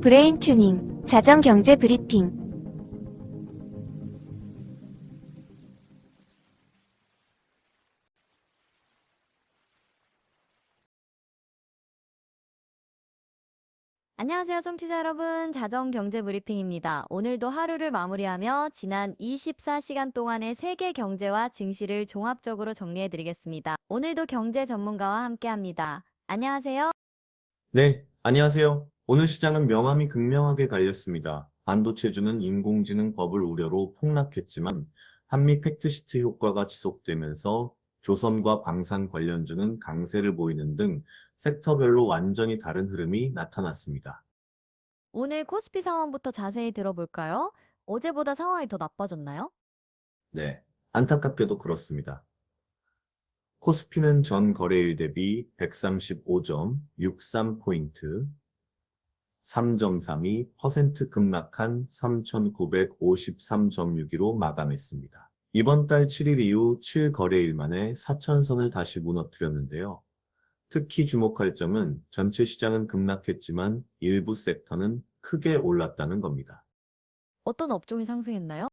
브레인 튜닝, 자정 경제 브리핑. 안녕하세요, 청취자 여러분. 자정경제 브리핑입니다. 오늘도 하루를 마무리하며 지난 24시간 동안의 세계 경제와 증시를 종합적으로 정리해드리겠습니다. 오늘도 경제 전문가와 함께합니다. 안녕하세요. 네, 안녕하세요. 오늘 시장은 명암이 극명하게 갈렸습니다. 반도체주는 인공지능 버블 우려로 폭락했지만 한미 팩트시트 효과가 지속되면서 조선과 방산 관련주는 강세를 보이는 등 섹터별로 완전히 다른 흐름이 나타났습니다. 오늘 코스피 상황부터 자세히 들어볼까요? 어제보다 상황이 더 나빠졌나요? 네, 안타깝게도 그렇습니다. 코스피는 전 거래일 대비 135.63포인트, 3.32% 급락한 3,953.62로 마감했습니다. 이번 달 7일 이후 7거래일 만에 4천선을 다시 무너뜨렸는데요. 특히 주목할 점은 전체 시장은 급락했지만 일부 섹터는 크게 올랐다는 겁니다. 어떤 업종이 상승했나요?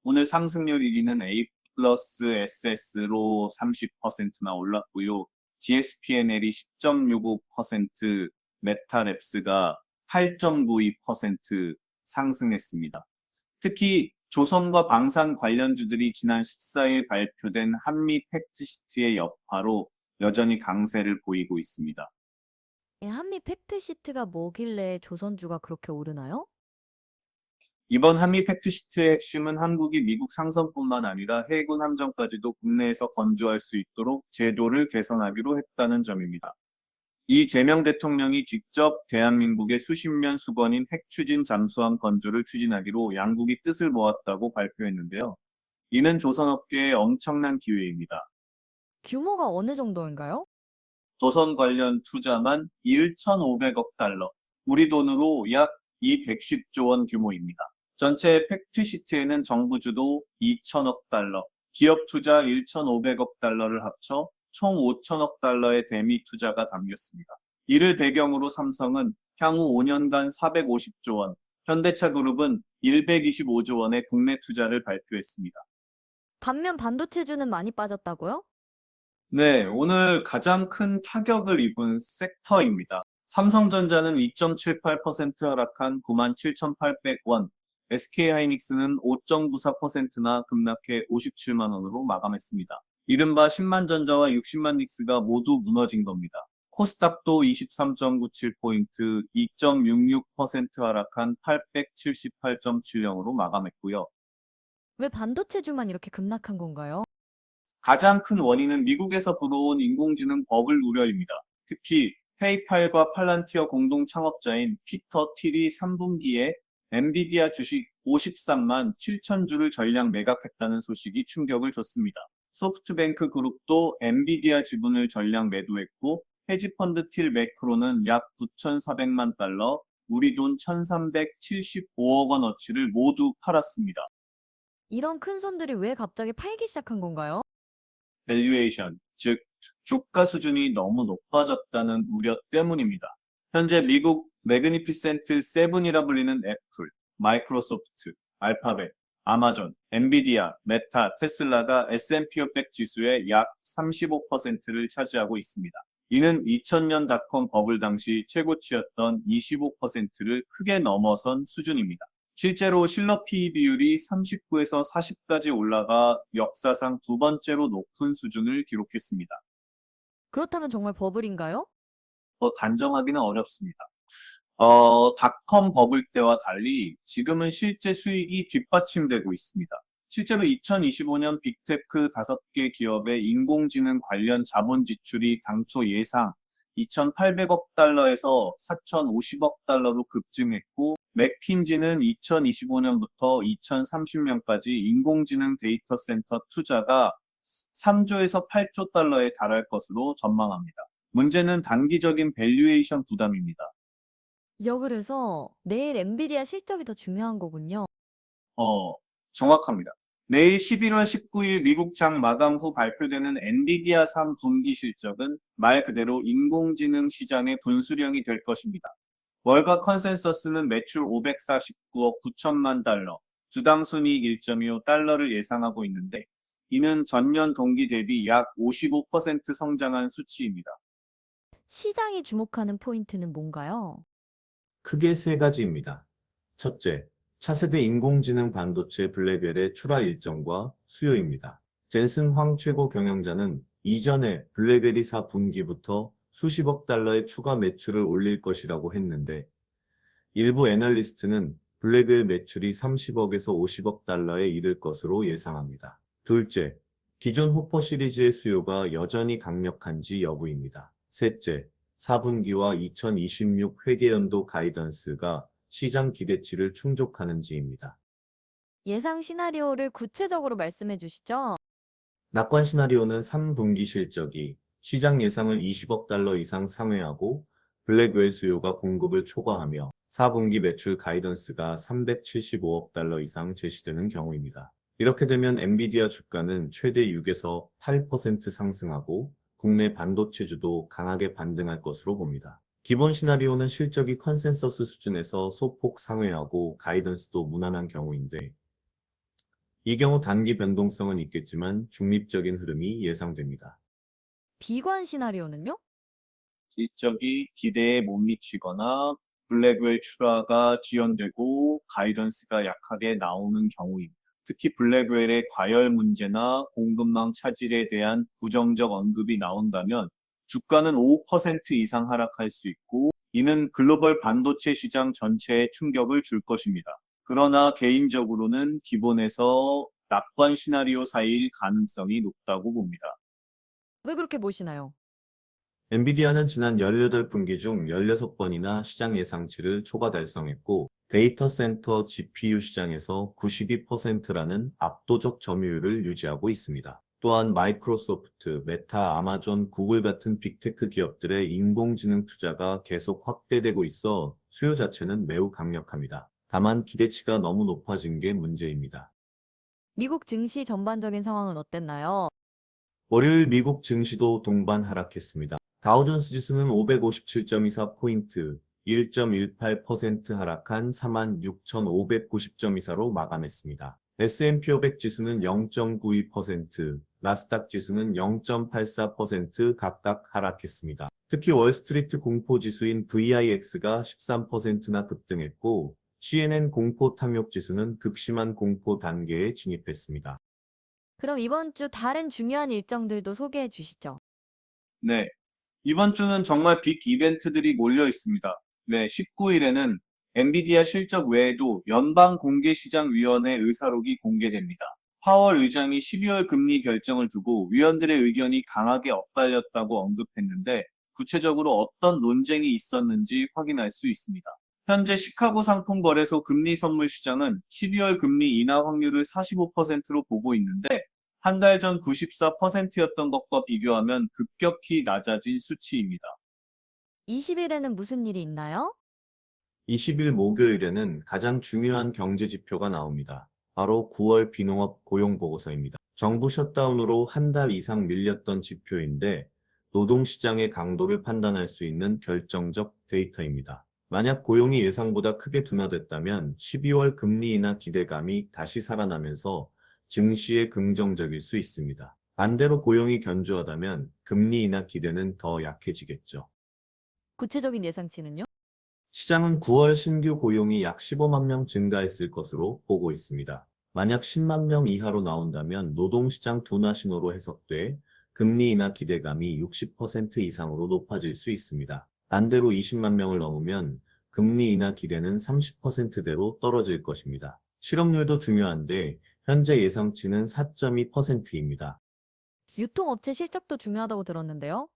오늘 상승률 1위는 A 플러스 SS로 30%나 올랐고요. GSPNL이 10.65%, 메타랩스가 8.92% 상승했습니다. 특히 조선과 방산 관련주들이 지난 14일 발표된 한미 팩트시트의 여파로 여전히 강세를 보이고 있습니다. 한미 팩트시트가 뭐길래 조선주가 그렇게 오르나요? 이번 한미 팩트시트의 핵심은 한국이 미국 상선뿐만 아니라 해군 함정까지도 국내에서 건조할 수 있도록 제도를 개선하기로 했다는 점입니다. 이재명 대통령이 직접 대한민국의 수십년 수건인 핵추진 잠수함 건조를 추진하기로 양국이 뜻을 모았다고 발표했는데요. 이는 조선업계의 엄청난 기회입니다. 규모가 어느 정도인가요? 조선 관련 투자만 1,500억 달러, 우리 돈으로 약 210조 원 규모입니다. 전체 팩트시트에는 정부주도 2천억 달러, 기업 투자 1,500억 달러를 합쳐 총 5천억 달러의 대미 투자가 담겼습니다. 이를 배경으로 삼성은 향후 5년간 450조 원, 현대차 그룹은 125조 원의 국내 투자를 발표했습니다. 반면 반도체주는 많이 빠졌다고요? 네, 오늘 가장 큰 타격을 입은 섹터입니다. 삼성전자는 2.78% 하락한 97,800원, SK하이닉스는 5.94%나 급락해 57만 원으로 마감했습니다. 이른바 10만 전자와 60만 닉스가 모두 무너진 겁니다. 코스닥도 23.97포인트, 2.66% 하락한 878.70으로 마감했고요. 왜 반도체주만 이렇게 급락한 건가요? 가장 큰 원인은 미국에서 불어온 인공지능 버블 우려입니다. 특히 페이팔과 팔란티어 공동 창업자인 피터 틸이 3분기에 엔비디아 주식 53만 7천 주를 전량 매각했다는 소식이 충격을 줬습니다. 소프트뱅크 그룹도 엔비디아 지분을 전량 매도했고 헤지펀드 틸 매크로는 약 9,400만 달러, 우리 돈 1,375억 원어치를 모두 팔았습니다. 이런 큰 손들이 왜 갑자기 팔기 시작한 건가요? 밸류에이션, 즉 주가 수준이 너무 높아졌다는 우려 때문입니다. 현재 미국 매그니피센트 세븐이라 불리는 애플, 마이크로소프트, 알파벳, 아마존, 엔비디아, 메타, 테슬라가 S&P 500 지수의 약 35%를 차지하고 있습니다. 이는 2000년 닷컴 버블 당시 최고치였던 25%를 크게 넘어선 수준입니다. 실제로 실러 PE 비율이 39에서 40까지 올라가 역사상 두 번째로 높은 수준을 기록했습니다. 그렇다면 정말 버블인가요? 더 단정하기는 어렵습니다. 닷컴 버블 때와 달리 지금은 실제 수익이 뒷받침되고 있습니다. 실제로 2025년 빅테크 5개 기업의 인공지능 관련 자본 지출이 당초 예상 2,800억 달러에서 4,050억 달러로 급증했고, 맥킨지는 2025년부터 2030년까지 인공지능 데이터 센터 투자가 3조에서 8조 달러에 달할 것으로 전망합니다. 문제는 단기적인 밸류에이션 부담입니다. 그래서 내일 엔비디아 실적이 더 중요한 거군요. 정확합니다. 내일 11월 19일 미국 장 마감 후 발표되는 엔비디아 3분기 실적은 말 그대로 인공지능 시장의 분수령이 될 것입니다. 월가 컨센서스는 매출 549억 9천만 달러, 주당 순이익 1.25달러를 예상하고 있는데 이는 전년 동기 대비 약 55% 성장한 수치입니다. 시장이 주목하는 포인트는 뭔가요? 크게 세 가지입니다. 첫째, 차세대 인공지능 반도체 블랙웰의 출하 일정과 수요입니다. 젠슨 황 최고 경영자는 이전에 블랙웰이 4분기부터 수십억 달러의 추가 매출을 올릴 것이라고 했는데 일부 애널리스트는 블랙웰 매출이 30억에서 50억 달러에 이를 것으로 예상합니다. 둘째, 기존 호퍼 시리즈의 수요가 여전히 강력한지 여부입니다. 셋째, 4분기와 2026 회계연도 가이던스가 시장 기대치를 충족하는지입니다. 예상 시나리오를 구체적으로 말씀해 주시죠. 낙관 시나리오는 3분기 실적이 시장 예상을 20억 달러 이상 상회하고 블랙웰 수요가 공급을 초과하며 4분기 매출 가이던스가 375억 달러 이상 제시되는 경우입니다. 이렇게 되면 엔비디아 주가는 최대 6에서 8% 상승하고 국내 반도체주도 강하게 반등할 것으로 봅니다. 기본 시나리오는 실적이 컨센서스 수준에서 소폭 상회하고 가이던스도 무난한 경우인데 이 경우 단기 변동성은 있겠지만 중립적인 흐름이 예상됩니다. 비관 시나리오는요? 실적이 기대에 못 미치거나 블랙웰 출하가 지연되고 가이던스가 약하게 나오는 경우입니다. 특히 블랙웰의 과열 문제나 공급망 차질에 대한 부정적 언급이 나온다면 주가는 5% 이상 하락할 수 있고 이는 글로벌 반도체 시장 전체에 충격을 줄 것입니다. 그러나 개인적으로는 기본에서 낙관 시나리오 사이일 가능성이 높다고 봅니다. 왜 그렇게 보시나요? 엔비디아는 지난 18분기 중 16번이나 시장 예상치를 초과 달성했고 데이터 센터 GPU 시장에서 92%라는 압도적 점유율을 유지하고 있습니다. 또한 마이크로소프트, 메타, 아마존, 구글 같은 빅테크 기업들의 인공지능 투자가 계속 확대되고 있어 수요 자체는 매우 강력합니다. 다만 기대치가 너무 높아진 게 문제입니다. 미국 증시 전반적인 상황은 어땠나요? 월요일 미국 증시도 동반 하락했습니다. 다우존스 지수는 557.24포인트, 1.18% 하락한 46,590점 이사로 마감했습니다. S&P 500 지수는 0.92%, 나스닥 지수는 0.84% 각각 하락했습니다. 특히 월스트리트 공포 지수인 VIX가 13%나 급등했고 CNN 공포 탐욕 지수는 극심한 공포 단계에 진입했습니다. 그럼 이번 주 다른 중요한 일정들도 소개해 주시죠. 네. 이번 주는 정말 빅 이벤트들이 몰려 있습니다. 네, 19일에는 엔비디아 실적 외에도 연방공개시장위원회 의사록이 공개됩니다. 파월 의장이 12월 금리 결정을 두고 위원들의 의견이 강하게 엇갈렸다고 언급했는데 구체적으로 어떤 논쟁이 있었는지 확인할 수 있습니다. 현재 시카고 상품거래소 금리 선물 시장은 12월 금리 인하 확률을 45%로 보고 있는데 한 달 전 94%였던 것과 비교하면 급격히 낮아진 수치입니다. 20일에는 무슨 일이 있나요? 20일 목요일에는 가장 중요한 경제 지표가 나옵니다. 바로 9월 비농업 고용보고서입니다. 정부 셧다운으로 한 달 이상 밀렸던 지표인데 노동시장의 강도를 판단할 수 있는 결정적 데이터입니다. 만약 고용이 예상보다 크게 둔화됐다면 12월 금리 인하 기대감이 다시 살아나면서 증시에 긍정적일 수 있습니다. 반대로 고용이 견조하다면 금리 인하 기대는 더 약해지겠죠. 구체적인 예상치는요? 시장은 9월 신규 고용이 약 15만 명 증가했을 것으로 보고 있습니다. 만약 10만 명 이하로 나온다면 노동시장 둔화 신호로 해석돼 금리 인하 기대감이 60% 이상으로 높아질 수 있습니다. 반대로 20만 명을 넘으면 금리 인하 기대는 30%대로 떨어질 것입니다. 실업률도 중요한데 현재 예상치는 4.2%입니다. 유통업체 실적도 중요하다고 들었는데요.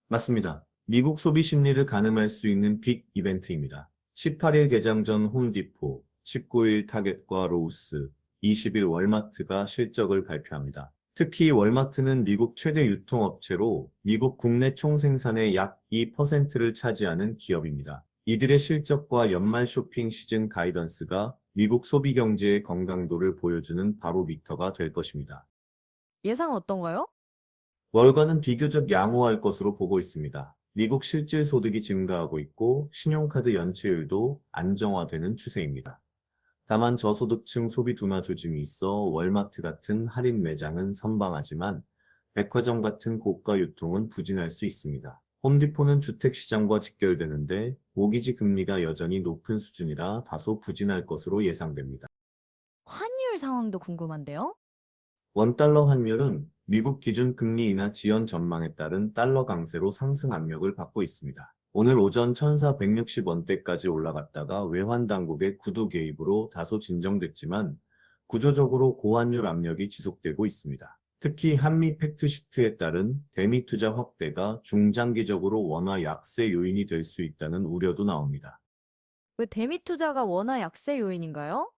맞습니다. 미국 소비 심리를 가늠할 수 있는 빅 이벤트입니다. 18일 개장 전 홈디포, 19일 타겟과 로우스, 20일 월마트가 실적을 발표합니다. 특히 월마트는 미국 최대 유통업체로 미국 국내 총생산의 약 2%를 차지하는 기업입니다. 이들의 실적과 연말 쇼핑 시즌 가이던스가 미국 소비 경제의 건강도를 보여주는 바로미터가 될 것입니다. 예상은 어떤가요? 월가는 비교적 양호할 것으로 보고 있습니다. 미국 실질 소득이 증가하고 있고 신용카드 연체율도 안정화되는 추세입니다. 다만 저소득층 소비 둔화 조짐이 있어 월마트 같은 할인 매장은 선방하지만 백화점 같은 고가 유통은 부진할 수 있습니다. 홈디포는 주택시장과 직결되는데 모기지 금리가 여전히 높은 수준이라 다소 부진할 것으로 예상됩니다. 환율 상황도 궁금한데요? 원달러 환율은 미국 기준 금리 인하 지연 전망에 따른 달러 강세로 상승 압력을 받고 있습니다. 오늘 오전 1,460원대까지 올라갔다가 외환 당국의 구두 개입으로 다소 진정됐지만 구조적으로 고환율 압력이 지속되고 있습니다. 특히 한미 팩트시트에 따른 대미 투자 확대가 중장기적으로 원화 약세 요인이 될 수 있다는 우려도 나옵니다. 왜 대미 투자가 원화 약세 요인인가요?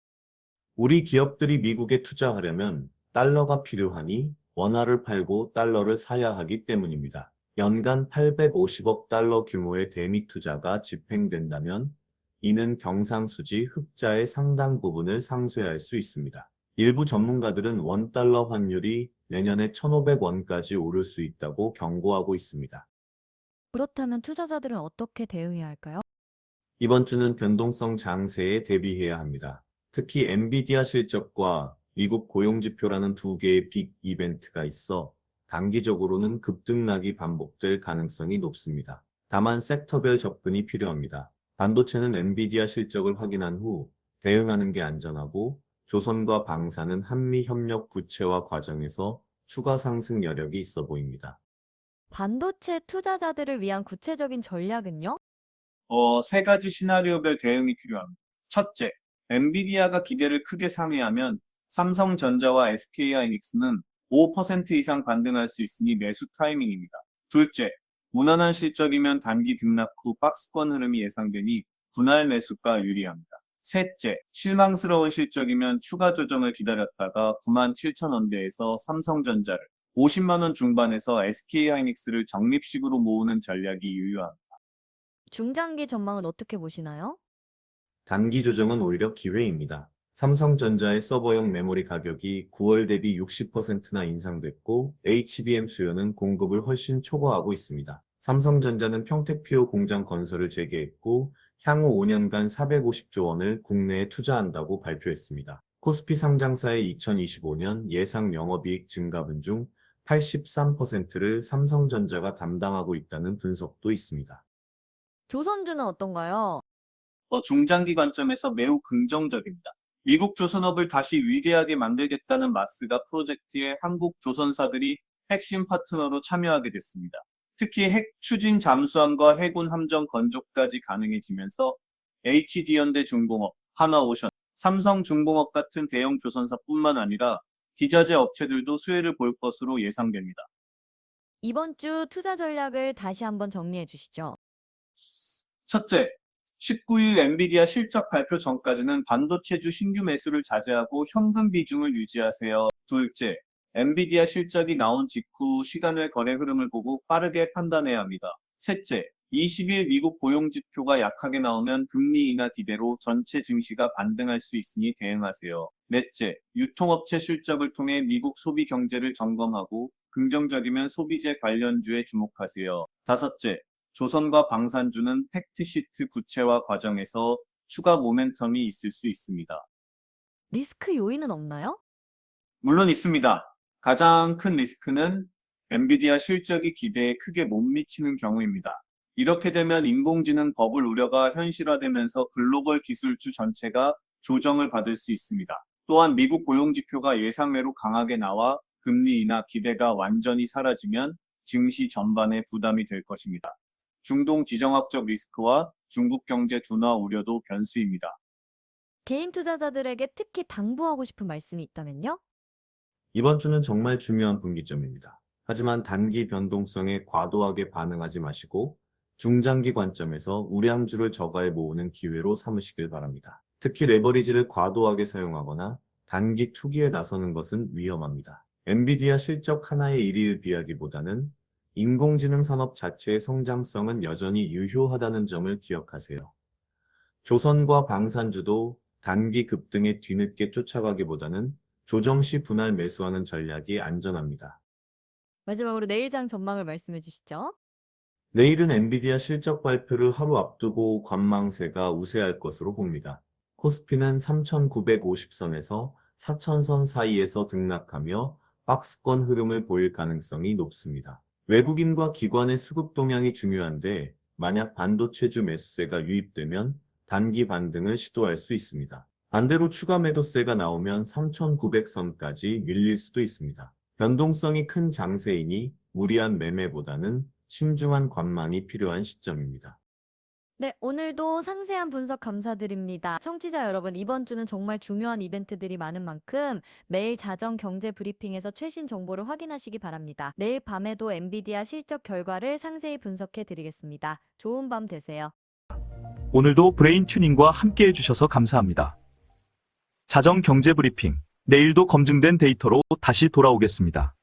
우리 기업들이 미국에 투자하려면 달러가 필요하니 원화를 팔고 달러를 사야 하기 때문입니다. 연간 850억 달러 규모의 대미 투자가 집행된다면 이는 경상수지 흑자의 상당 부분을 상쇄할 수 있습니다. 일부 전문가들은 원달러 환율이 내년에 1,500원까지 오를 수 있다고 경고하고 있습니다. 그렇다면 투자자들은 어떻게 대응해야 할까요? 이번 주는 변동성 장세에 대비해야 합니다. 특히 엔비디아 실적과 미국 고용지표라는 두 개의 빅 이벤트가 있어 단기적으로는 급등락이 반복될 가능성이 높습니다. 다만 섹터별 접근이 필요합니다. 반도체는 엔비디아 실적을 확인한 후 대응하는 게 안전하고 조선과 방산은 한미 협력 구체화 과정에서 추가 상승 여력이 있어 보입니다. 반도체 투자자들을 위한 구체적인 전략은요? 세 가지 시나리오별 대응이 필요합니다. 첫째, 엔비디아가 기대를 크게 상회하면 삼성전자와 SK하이닉스는 5% 이상 반등할 수 있으니 매수 타이밍입니다. 둘째, 무난한 실적이면 단기 등락 후 박스권 흐름이 예상되니 분할 매수가 유리합니다. 셋째, 실망스러운 실적이면 추가 조정을 기다렸다가 97,000원대에서 삼성전자를 50만 원 중반에서 SK하이닉스를 적립식으로 모으는 전략이 유효합니다. 중장기 전망은 어떻게 보시나요? 단기 조정은 오히려 기회입니다. 삼성전자의 서버용 메모리 가격이 9월 대비 60%나 인상됐고 HBM 수요는 공급을 훨씬 초과하고 있습니다. 삼성전자는 평택피오 공장 건설을 재개했고 향후 5년간 450조 원을 국내에 투자한다고 발표했습니다. 코스피 상장사의 2025년 예상 영업이익 증가분 중 83%를 삼성전자가 담당하고 있다는 분석도 있습니다. 조선주는 어떤가요? 중장기 관점에서 매우 긍정적입니다. 미국 조선업을 다시 위대하게 만들겠다는 마스가 프로젝트에 한국 조선사들이 핵심 파트너로 참여하게 됐습니다. 특히 핵 추진 잠수함과 해군 함정 건조까지 가능해지면서 HD현대 중공업, 하나오션, 삼성중공업 같은 대형 조선사뿐만 아니라 기자재 업체들도 수혜를 볼 것으로 예상됩니다. 이번 주 투자 전략을 다시 한번 정리해 주시죠. 첫째, 19일 엔비디아 실적 발표 전까지는 반도체주 신규 매수를 자제하고 현금 비중을 유지하세요. 둘째, 엔비디아 실적이 나온 직후 시간외 거래 흐름을 보고 빠르게 판단해야 합니다. 셋째, 20일 미국 고용지표가 약하게 나오면 금리 인하 기대로 전체 증시가 반등할 수 있으니 대응하세요. 넷째, 유통업체 실적을 통해 미국 소비 경제를 점검하고 긍정적이면 소비재 관련주에 주목하세요. 다섯째, 조선과 방산주는 팩트시트 구체화 과정에서 추가 모멘텀이 있을 수 있습니다. 리스크 요인은 없나요? 물론 있습니다. 가장 큰 리스크는 엔비디아 실적이 기대에 크게 못 미치는 경우입니다. 이렇게 되면 인공지능 버블 우려가 현실화되면서 글로벌 기술주 전체가 조정을 받을 수 있습니다. 또한 미국 고용지표가 예상외로 강하게 나와 금리 인하 기대가 완전히 사라지면 증시 전반에 부담이 될 것입니다. 중동 지정학적 리스크와 중국 경제 둔화 우려도 변수입니다. 개인 투자자들에게 특히 당부하고 싶은 말씀이 있다면요? 이번 주는 정말 중요한 분기점입니다. 하지만 단기 변동성에 과도하게 반응하지 마시고 중장기 관점에서 우량주를 저가에 모으는 기회로 삼으시길 바랍니다. 특히 레버리지를 과도하게 사용하거나 단기 투기에 나서는 것은 위험합니다. 엔비디아 실적 하나의 일위를 비하기보다는 인공지능 산업 자체의 성장성은 여전히 유효하다는 점을 기억하세요. 조선과 방산주도 단기 급등에 뒤늦게 쫓아가기보다는 조정 시 분할 매수하는 전략이 안전합니다. 마지막으로 내일장 전망을 말씀해 주시죠. 내일은 엔비디아 실적 발표를 하루 앞두고 관망세가 우세할 것으로 봅니다. 코스피는 3,950선에서 4,000선 사이에서 등락하며 박스권 흐름을 보일 가능성이 높습니다. 외국인과 기관의 수급 동향이 중요한데 만약 반도체주 매수세가 유입되면 단기 반등을 시도할 수 있습니다. 반대로 추가 매도세가 나오면 3,900선까지 밀릴 수도 있습니다. 변동성이 큰 장세이니 무리한 매매보다는 신중한 관망이 필요한 시점입니다. 네, 오늘도 상세한 분석 감사드립니다. 청취자 여러분, 이번 주는 정말 중요한 이벤트들이 많은 만큼 매일 자정 경제 브리핑에서 최신 정보를 확인하시기 바랍니다. 내일 밤에도 엔비디아 실적 결과를 상세히 분석해 드리겠습니다. 좋은 밤 되세요. 오늘도 브레인 튜닝과 함께 해주셔서 감사합니다. 자정 경제 브리핑, 내일도 검증된 데이터로 다시 돌아오겠습니다.